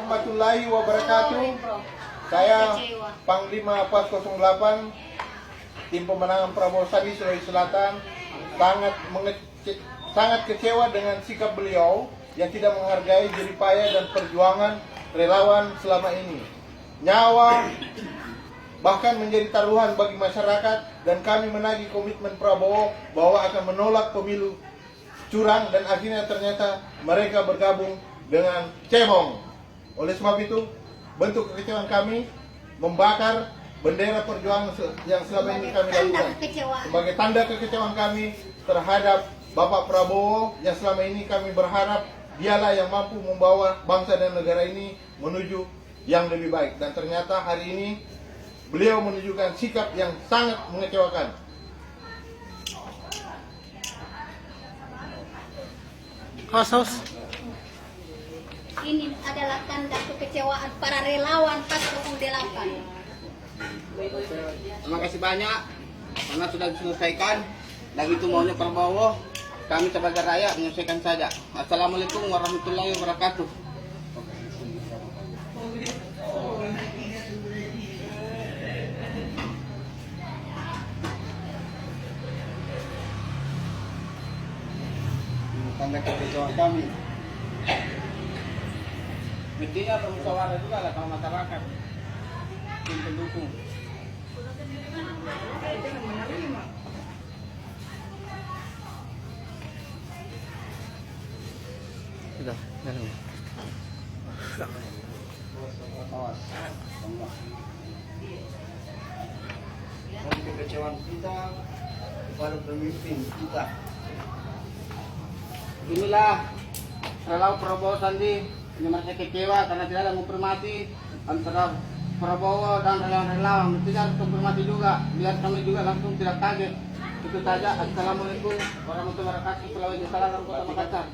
warahmatullahi wabarakatuh. Saya Panglima Pas 08 Tim Pemenangan Prabowo Sandi Sulawesi Selatan sangat kecewa dengan sikap beliau yang tidak menghargai jeripaya dan perjuangan relawan selama ini. Nyawa bahkan menjadi taruhan bagi masyarakat, dan kami menagih komitmen Prabowo bahwa akan menolak pemilu curang, dan akhirnya ternyata mereka bergabung dengan cebong. Oleh sebab itu, bentuk kekecewaan kami membakar bendera perjuangan yang selama ini kami lakukan sebagai tanda kekecewaan kami terhadap Bapak Prabowo, yang selama ini kami berharap dialah yang mampu membawa bangsa dan negara ini menuju yang lebih baik, dan ternyata hari ini beliau menunjukkan sikap yang sangat mengecewakan. Ini adalah tanda kekecewaan para relawan Pas 08. Terima kasih banyak karena sudah diselesaikan. Dan itu maunya Prabowo, kami sebagai rakyat menyelesaikan saja. Assalamualaikum warahmatullahi wabarakatuh. Tanda kekecewaan kami. Mestinya bermusyawarah juga lah sama masyarakat, tim pendukung. Sudah, jalan. Kekecewaan kita kepada pemimpin kita. Inilah relawan Prabowo Sandi yang merasa kecewa karena tidak ada menghormati antara Prabowo dan relawan-relawan. Mestinya harus menghormati juga, biar kami juga langsung tidak kaget. Itu saja. Assalamualaikum warahmatullahi wabarakatuh. Sulawesi Selatan, Kota Makassar.